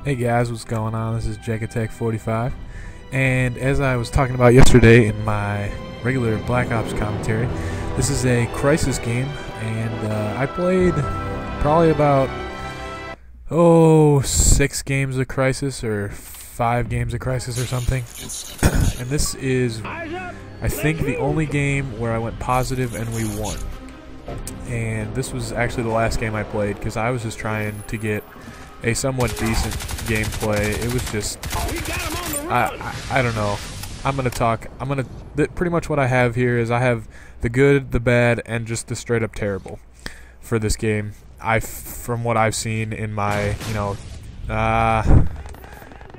Hey guys, what's going on? This is Jekatech45, and as I was talking about yesterday in my regular Black Ops commentary, this is a Crysis game, and I played probably about 6 games of Crysis or 5 games of Crysis or something. And this is, I think, the only game where I went positive and we won. And this was actually the last game I played because I was just trying to get a somewhat decent gameplay. It was just, I don't know. Pretty much what I have here is I have the good, the bad, and just the straight up terrible for this game. From what I've seen in my,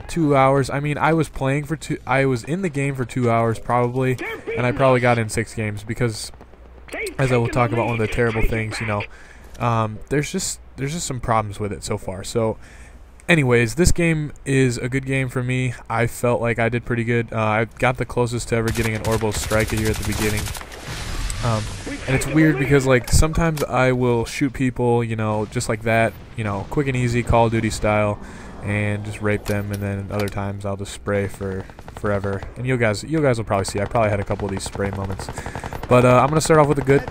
2 hours. I mean, I was in the game for 2 hours probably, and I probably got in 6 games because, as I will talk about, one of the terrible things, there's just some problems with it so far. So anyways, this game is a good game for me. I felt like I did pretty good. I got the closest to ever getting an orbital strike here at the beginning. And it's weird because, like, sometimes I will shoot people, just like that, quick and easy, Call of Duty style, and just rape them, and then other times I'll just spray for forever. And you guys will probably see I probably had a couple of these spray moments. But I'm gonna start off with the good.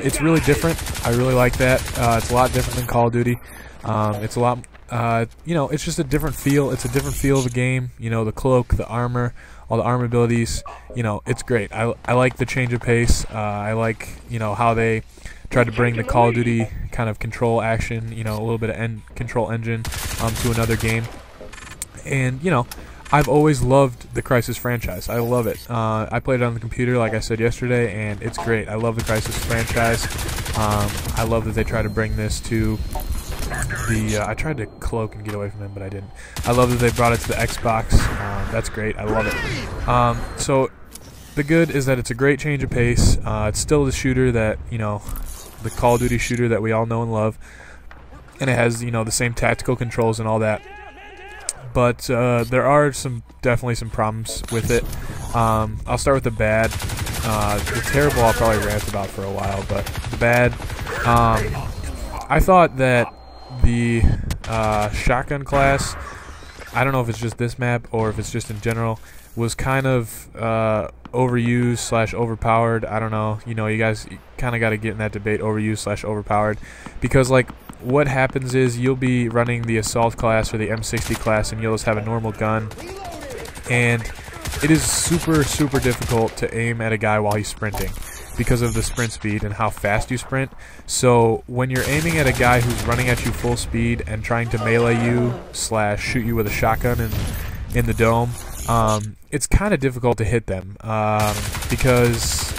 It's really different. I really like that. It's a lot different than Call of Duty. It's a lot, it's just a different feel. It's a different feel of the game. The cloak, the armor, all the armor abilities. It's great. I like the change of pace. I like, how they tried to bring the Call of Duty kind of control action, a little bit of control engine to another game. And, I've always loved the Crysis franchise. I love it. I played it on the computer, like I said yesterday, and it's great. I love the Crysis franchise. I love that they try to bring this to the... I tried to cloak and get away from them, but I didn't. I love that they brought it to the Xbox. That's great. I love it. So the good is that it's a great change of pace. It's still the shooter that, the Call of Duty shooter that we all know and love. And it has, the same tactical controls and all that. But there are definitely some problems with it. I'll start with the bad. The terrible I'll probably rant about for a while, but the bad, I thought that the shotgun class, I don't know if it's just this map or if it's just in general, was kind of overused / overpowered. I don't know. You guys kind of got to get in that debate, overused / overpowered, because, like, what happens is you'll be running the assault class or the M60 class, and you'll just have a normal gun, and it is super difficult to aim at a guy while he's sprinting because of the sprint speed and how fast you sprint. So when you're aiming at a guy who's running at you full speed and trying to melee you / shoot you with a shotgun in the dome, it's kind of difficult to hit them because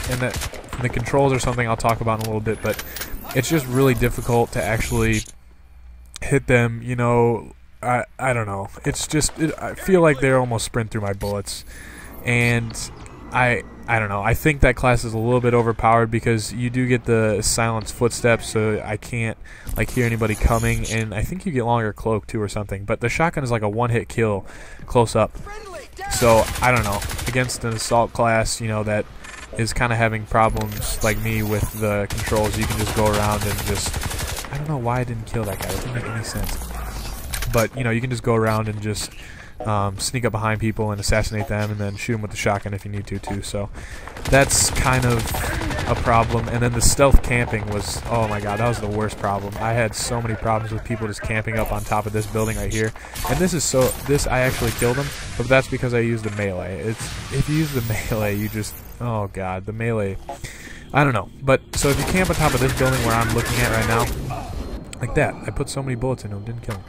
the controls are something I'll talk about in a little bit, but it's just really difficult to actually hit them. I don't know. It's just, I feel like they almost sprint through my bullets, and I don't know. I think that class is a little bit overpowered because you do get the silenced footsteps, so I can't, like, hear anybody coming, and I think you get longer cloak too or something. But the shotgun is like a one-hit kill close up. So I don't know. Against an assault class, that is kind of having problems like me with the controls, you can just go around and just, I don't know why I didn't kill that guy. It doesn't make any sense. But you can just go around and just sneak up behind people and assassinate them, and then shoot them with the shotgun if you need to too. So that's kind of a problem. And then the stealth camping was, oh my god, that was the worst problem. I had so many problems with people just camping up on top of this building right here. And this I actually killed them, but that's because I used the melee. If you use the melee, you just, oh god, the melee, I don't know. But so if you camp on top of this building where I'm looking at right now, like that, I put so many bullets in him, didn't kill him.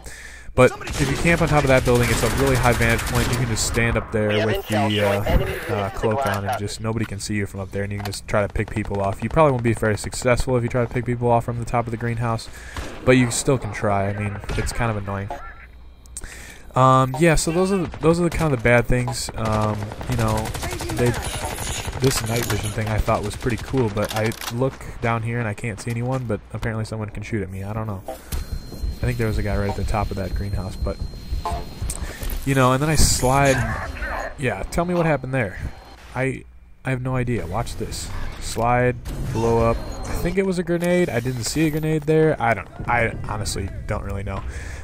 But if you camp on top of that building, it's a really high vantage point. You can just stand up there with the cloak on, and just nobody can see you from up there, and you can just try to pick people off. You probably won't be very successful if you try to pick people off from the top of the greenhouse, but you still can try. I mean, it's kind of annoying. Yeah, so those are the kind of the bad things. This night vision thing I thought was pretty cool, but I look down here and I can't see anyone, but apparently someone can shoot at me. I don't know. I think there was a guy right at the top of that greenhouse, but and then I slide. Yeah, tell me what happened there. I have no idea. Watch this. Slide, blow up. I think it was a grenade. I didn't see a grenade there. I honestly don't really know.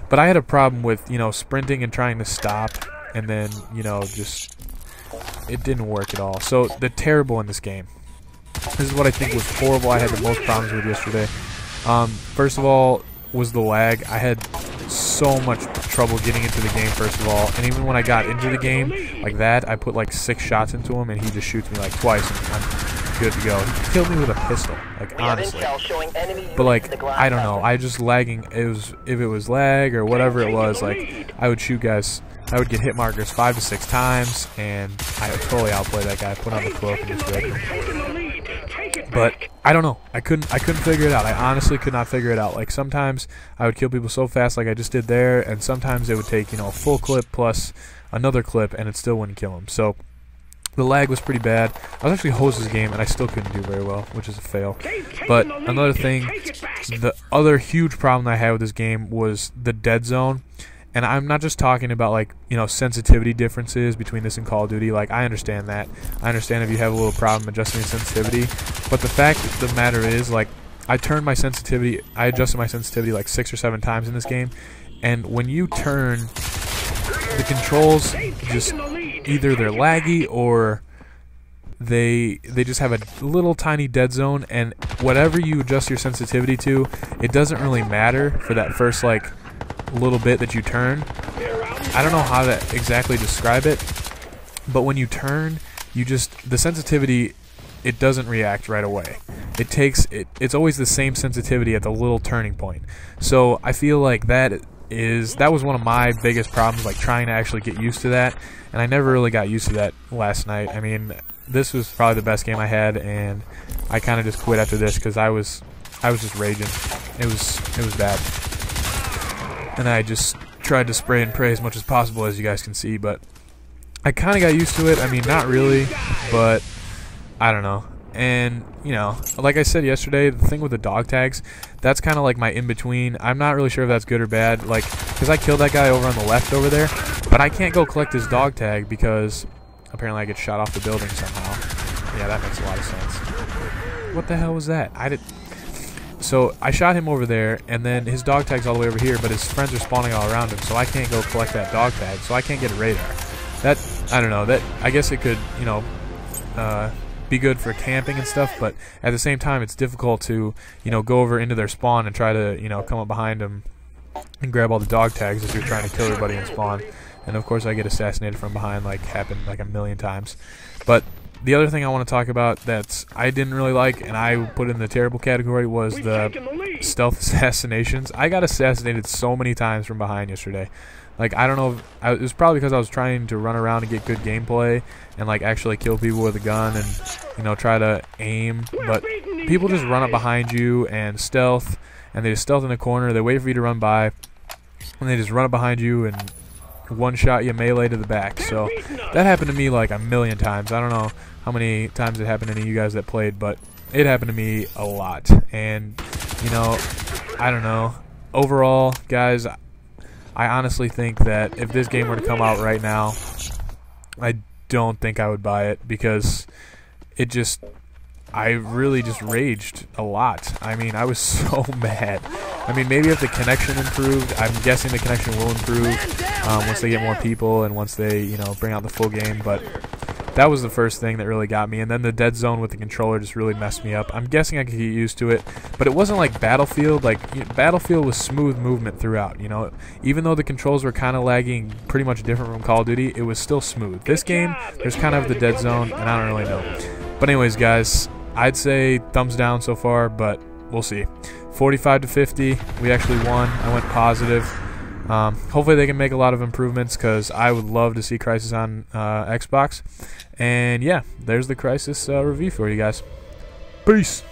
But I had a problem with, you know, sprinting and trying to stop, and then, you know, just it didn't work at all. So the terrible in this game. This is what I think was horrible. I had the most problems with yesterday. First of all, was the lag. I had so much trouble getting into the game, first of all, and even when I got into the game like that, I put like 6 shots into him and he just shoots me like twice and I'm good to go. He killed me with a pistol, like, honestly. But like, I don't know, I just lagging. If it was lag or whatever it was, like, I would shoot guys, I would get hit markers 5 to 6 times and I would totally outplay that guy, put on the cloak and just rip him. But I don't know. I couldn't figure it out. I honestly could not figure it out. Like, sometimes I would kill people so fast like I just did there, and sometimes it would take, you know, a full clip plus another clip and it still wouldn't kill him. So the lag was pretty bad. I was actually host this game and I still couldn't do very well, which is a fail. But another thing, the other huge problem I had with this game was the dead zone. And I'm not just talking about, like, you know, sensitivity differences between this and Call of Duty. Like, I understand that. I understand if you have a little problem adjusting the sensitivity. But the fact of the matter is, like, I adjusted my sensitivity like 6 or 7 times in this game. And when you turn, the controls just, either they're laggy or they just have a little tiny dead zone. And whatever you adjust your sensitivity to, it doesn't really matter for that first, like, little bit that you turn. I don't know how to exactly describe it, but when you turn, you just, the sensitivity, it doesn't react right away. It takes, it's always the same sensitivity at the little turning point. So I feel like that was one of my biggest problems, like trying to actually get used to that, and I never really got used to that last night. I mean, this was probably the best game I had, and I kind of just quit after this because I was just raging. It was bad. And I just tried to spray and pray as much as possible, as you guys can see, but I kind of got used to it. I mean, not really, but I don't know. And, you know, like I said yesterday, the thing with the dog tags, that's kind of like my in-between. I'm not really sure if that's good or bad, like, because I killed that guy over on the left over there, but I can't go collect his dog tag because apparently I get shot off the building somehow. Yeah, that makes a lot of sense. What the hell was that? So I shot him over there, and then his dog tag's all the way over here, but his friends are spawning all around him, so I can't go collect that dog tag, so I can't get a radar. That, I don't know, that, I guess it could, you know, be good for camping and stuff, but at the same time, it's difficult to, you know, go over into their spawn and try to, you know, come up behind them and grab all the dog tags as you're trying to kill everybody in spawn. And of course, I get assassinated from behind, like, happened like a million times. But the other thing I want to talk about that I didn't really like, and I put in the terrible category, was the stealth assassinations. I got assassinated so many times from behind yesterday. Like, I don't know, it was probably because I was trying to run around and get good gameplay and, like, actually kill people with a gun and, you know, try to aim. But people just run up behind you and stealth, and they just stealth in the corner. They wait for you to run by, and they just run up behind you and one-shot you melee to the back. So that happened to me like a million times. I don't know how many times it happened to any of you guys that played, but it happened to me a lot. And, you know, I don't know. Overall, guys, I honestly think that if this game were to come out right now, I don't think I would buy it because it just, I really just raged a lot. I mean, I was so mad. I mean, maybe if the connection improved, I'm guessing the connection will improve once they get more people and once they, you know, bring out the full game, but that was the first thing that really got me. And then the dead zone with the controller just really messed me up. I'm guessing I could get used to it, but it wasn't like Battlefield. Like, Battlefield was smooth movement throughout, you know. Even though the controls were kind of lagging, pretty much different from Call of Duty, it was still smooth. This game, there's kind of the dead zone, and I don't really know. But anyways, guys, I'd say thumbs down so far, but we'll see. 45 to 50, we actually won. I went positive. Hopefully they can make a lot of improvements because I would love to see Crysis on Xbox. And yeah, there's the Crysis review for you guys. Peace!